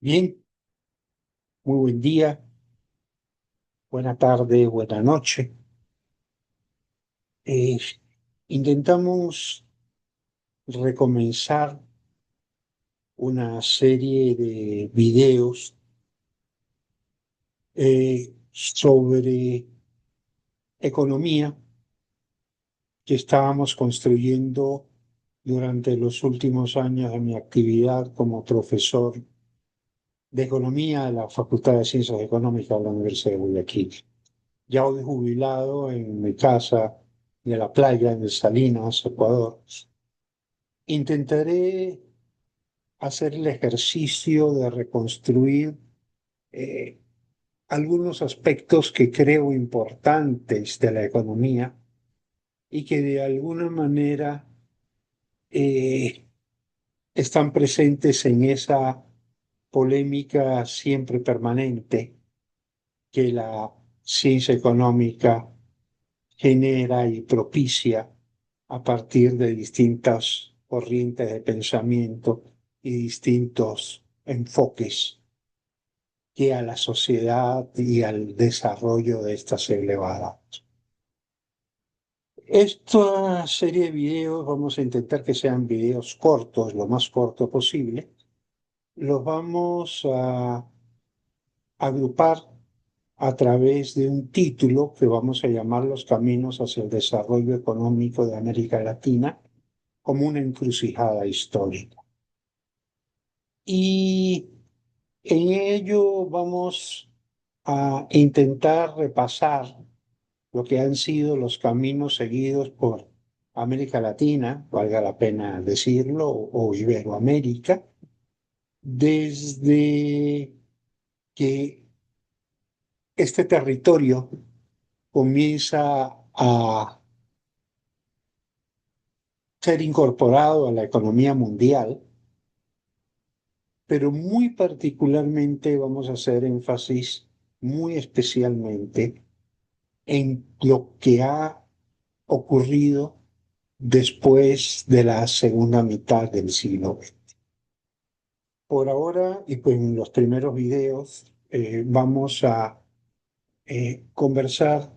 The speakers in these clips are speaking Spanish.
Bien, muy buen día, buena tarde, buena noche. Eh, Intentamos recomenzar una serie de videos sobre economía que estábamos construyendo durante los últimos años de mi actividad como profesor de economía de la Facultad de Ciencias Económicas de la Universidad de Guayaquil. Ya hoy jubilado en mi casa de la playa, en Salinas, Ecuador. Intentaré hacer el ejercicio de reconstruir eh, algunos aspectos que creo importantes de la economía y que de alguna manera eh, están presentes en esa polémica siempre permanente que la ciencia económica genera y propicia a partir de distintas corrientes de pensamiento y distintos enfoques que a la sociedad y al desarrollo de estas elevadas. Esta serie de videos vamos a intentar que sean videos cortos, lo más corto posible. Los vamos a agrupar a través de un título que vamos a llamar Los caminos hacia el desarrollo económico de América Latina como una encrucijada histórica. Y en ello vamos a intentar repasar lo que han sido los caminos seguidos por América Latina, valga la pena decirlo, o Iberoamérica, desde que este territorio comienza a ser incorporado a la economía mundial, pero muy particularmente vamos a hacer énfasis muy especialmente en lo que ha ocurrido después de la segunda mitad del siglo XX. Por ahora, y pues en los primeros videos, vamos a conversar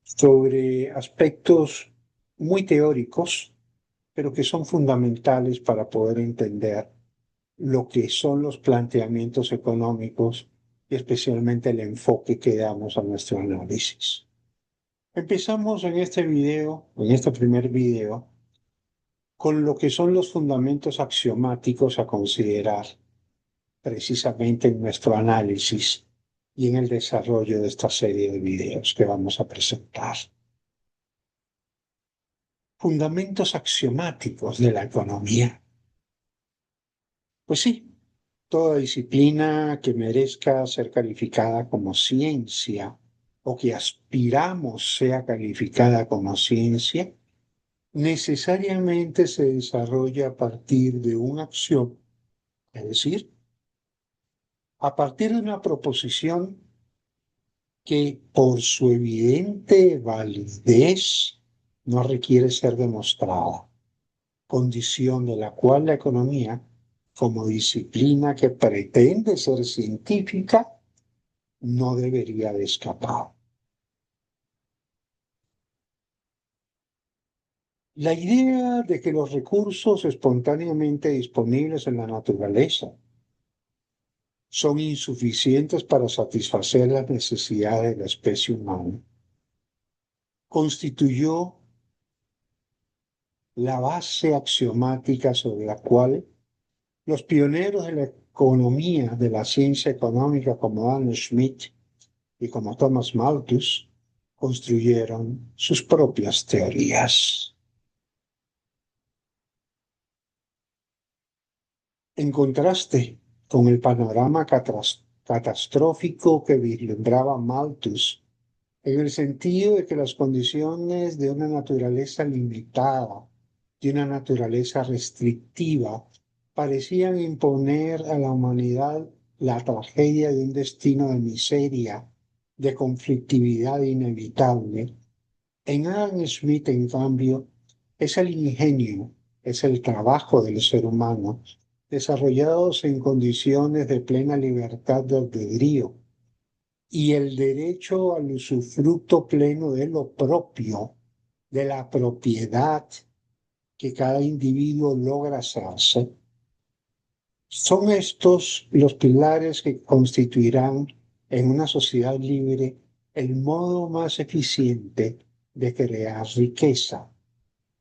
sobre aspectos muy teóricos, pero que son fundamentales para poder entender lo que son los planteamientos económicos y especialmente el enfoque que damos a nuestro análisis. Empezamos en este video, en este primer video, con lo que son los fundamentos axiomáticos a considerar precisamente en nuestro análisis y en el desarrollo de esta serie de videos que vamos a presentar. Fundamentos axiomáticos de la economía. Pues sí, toda disciplina que merezca ser calificada como ciencia o que aspiramos sea calificada como ciencia, necesariamente se desarrolla a partir de un axioma, es decir, a partir de una proposición que por su evidente validez no requiere ser demostrada, condición de la cual la economía, como disciplina que pretende ser científica, no debería de escapar. La idea de que los recursos espontáneamente disponibles en la naturaleza son insuficientes para satisfacer las necesidades de la especie humana constituyó la base axiomática sobre la cual los pioneros de la economía, de la ciencia económica como Adam Smith y como Thomas Malthus, construyeron sus propias teorías. En contraste con el panorama catastrófico que vislumbraba Malthus, en el sentido de que las condiciones de una naturaleza limitada, de una naturaleza restrictiva, parecían imponer a la humanidad la tragedia de un destino de miseria, de conflictividad inevitable. En Adam Smith, en cambio, es el ingenio, es el trabajo del ser humano desarrollados en condiciones de plena libertad de albedrío y el derecho al usufructo pleno de lo propio, de la propiedad que cada individuo logra hacerse, son estos los pilares que constituirán en una sociedad libre el modo más eficiente de crear riqueza,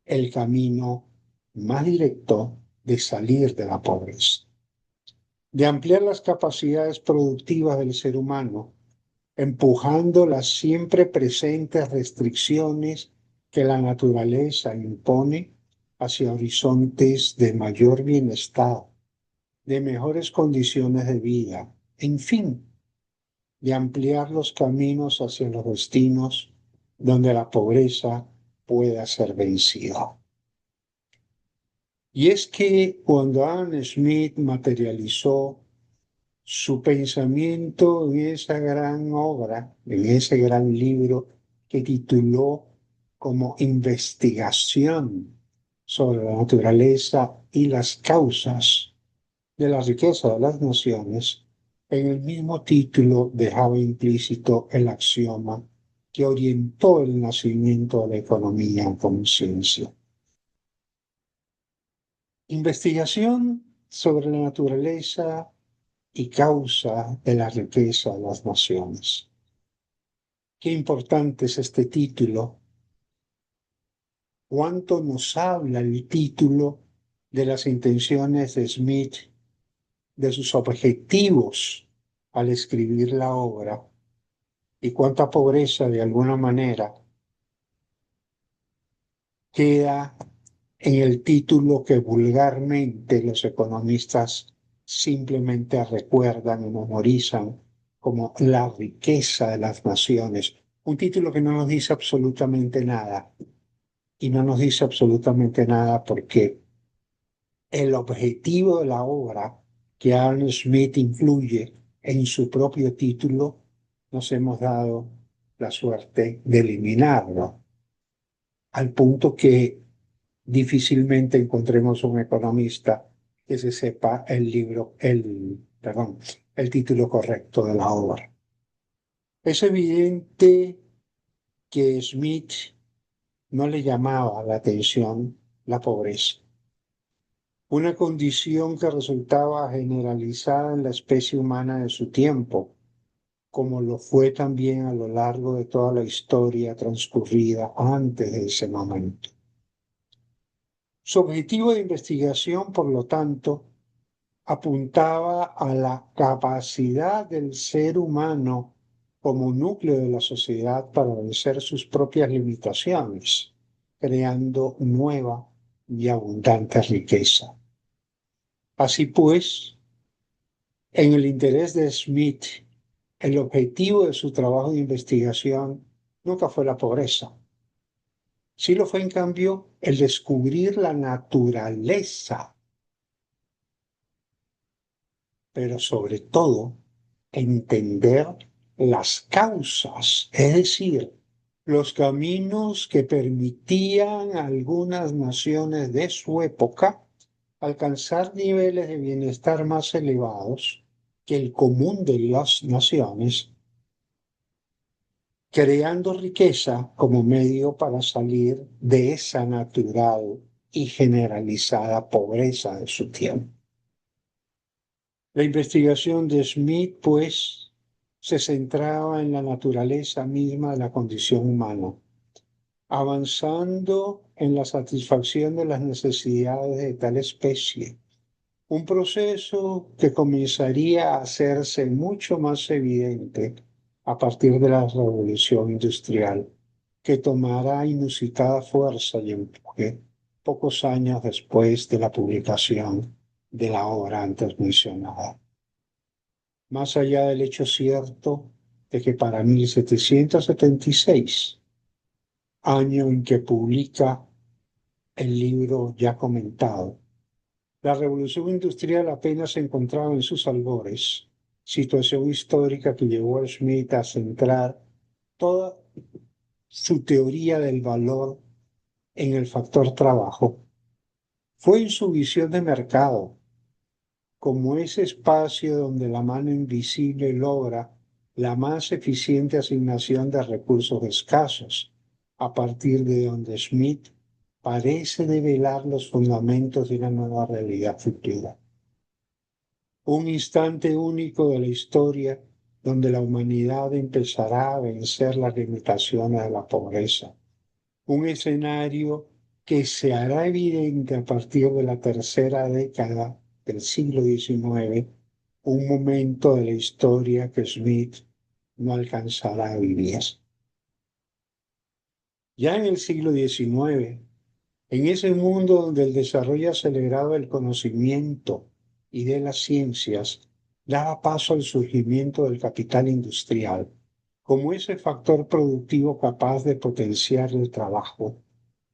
el camino más directo de salir de la pobreza, de ampliar las capacidades productivas del ser humano, empujando las siempre presentes restricciones que la naturaleza impone hacia horizontes de mayor bienestar, de mejores condiciones de vida, en fin, de ampliar los caminos hacia los destinos donde la pobreza pueda ser vencida. Y es que cuando Adam Smith materializó su pensamiento en esa gran obra, en ese gran libro que tituló como Investigación sobre la naturaleza y las causas de la riqueza de las naciones, en el mismo título dejaba implícito el axioma que orientó el nacimiento de la economía como ciencia. Investigación sobre la naturaleza y causa de la riqueza de las naciones. Qué importante es este título. Cuánto nos habla el título de las intenciones de Smith, de sus objetivos al escribir la obra, y cuánta pobreza de alguna manera queda en el título que vulgarmente los economistas simplemente recuerdan y memorizan como la riqueza de las naciones. Un título que no nos dice absolutamente nada. Y no nos dice absolutamente nada porque el objetivo de la obra que Adam Smith incluye en su propio título, nos hemos dado la suerte de eliminarlo, al punto que difícilmente encontremos un economista que se sepa el título correcto de la obra. Es evidente que Smith no le llamaba la atención la pobreza, una condición que resultaba generalizada en la especie humana de su tiempo, como lo fue también a lo largo de toda la historia transcurrida antes de ese momento. Su objetivo de investigación, por lo tanto, apuntaba a la capacidad del ser humano como núcleo de la sociedad para vencer sus propias limitaciones, creando nueva y abundante riqueza. Así pues, en el interés de Smith, el objetivo de su trabajo de investigación nunca fue la pobreza. Sí lo fue, en cambio, el descubrir la naturaleza, pero sobre todo entender las causas, es decir, los caminos que permitían a algunas naciones de su época alcanzar niveles de bienestar más elevados que el común de las naciones, creando riqueza como medio para salir de esa natural y generalizada pobreza de su tiempo. La investigación de Smith, pues, se centraba en la naturaleza misma de la condición humana, avanzando en la satisfacción de las necesidades de tal especie, un proceso que comenzaría a hacerse mucho más evidente a partir de la revolución industrial, que tomará inusitada fuerza y empuje pocos años después de la publicación de la obra antes mencionada. Más allá del hecho cierto de que para 1776, año en que publica el libro ya comentado, la revolución industrial apenas se encontraba en sus albores, situación histórica que llevó a Smith a centrar toda su teoría del valor en el factor trabajo. Fue en su visión de mercado como ese espacio donde la mano invisible logra la más eficiente asignación de recursos escasos, a partir de donde Smith parece develar los fundamentos de una nueva realidad futura. Un instante único de la historia donde la humanidad empezará a vencer las limitaciones de la pobreza. Un escenario que se hará evidente a partir de la tercera década del siglo XIX, un momento de la historia que Smith no alcanzará a vivir. Ya en el siglo XIX, en ese mundo donde el desarrollo acelerado del conocimiento y de las ciencias daba paso al surgimiento del capital industrial, como ese factor productivo capaz de potenciar el trabajo,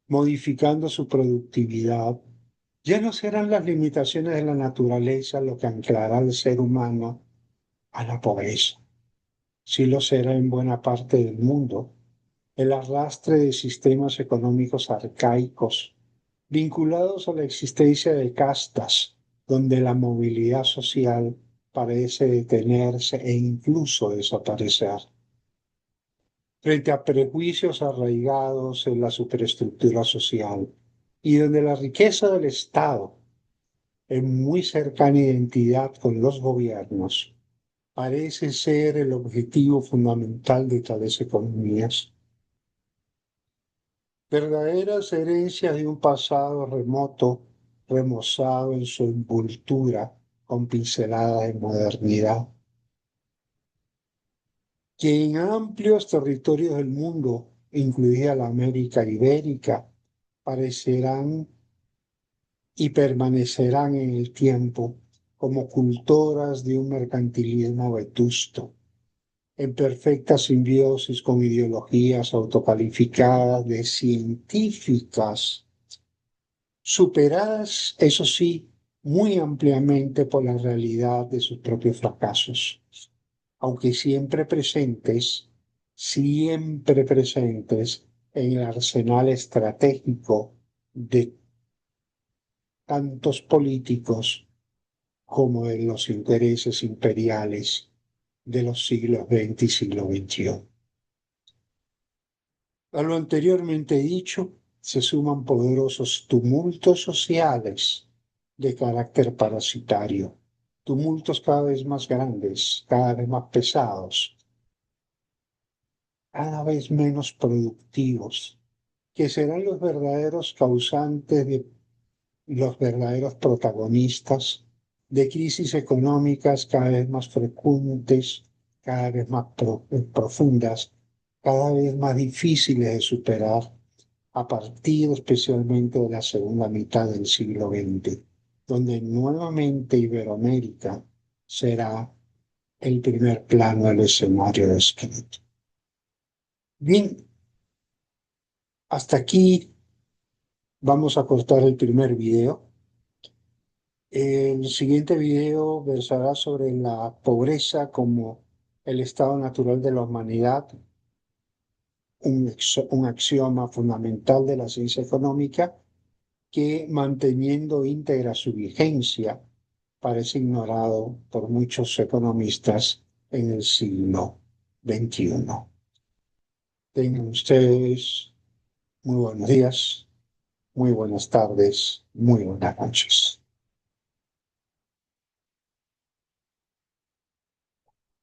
modificando su productividad, ya no serán las limitaciones de la naturaleza lo que anclará al ser humano a la pobreza. Sí lo será en buena parte del mundo el arrastre de sistemas económicos arcaicos vinculados a la existencia de castas, donde la movilidad social parece detenerse e incluso desaparecer. Frente a prejuicios arraigados en la superestructura social y donde la riqueza del Estado, en muy cercana identidad con los gobiernos, parece ser el objetivo fundamental de tales economías. Verdaderas herencias de un pasado remoto, remozado en su envoltura con pinceladas de modernidad, que en amplios territorios del mundo, incluida la América ibérica, parecerán y permanecerán en el tiempo como cultoras de un mercantilismo vetusto, en perfecta simbiosis con ideologías autocalificadas de científicas, superadas, eso sí, muy ampliamente por la realidad de sus propios fracasos, aunque siempre presentes en el arsenal estratégico de tantos políticos como de los intereses imperiales de los siglos XX y siglo XXI. A lo anteriormente dicho, se suman poderosos tumultos sociales de carácter parasitario, tumultos cada vez más grandes, cada vez más pesados, cada vez menos productivos, que serán los verdaderos causantes de los verdaderos protagonistas de crisis económicas cada vez más frecuentes, cada vez más profundas, cada vez más difíciles de superar a partir especialmente de la segunda mitad del siglo XX, donde nuevamente Iberoamérica será el primer plano del escenario descrito. Bien, hasta aquí vamos a cortar el primer video. El siguiente video versará sobre la pobreza como el estado natural de la humanidad, un axioma fundamental de la ciencia económica que, manteniendo íntegra su vigencia, parece ignorado por muchos economistas en el siglo XXI. Tengan ustedes muy buenos días, muy buenas tardes, muy buenas noches.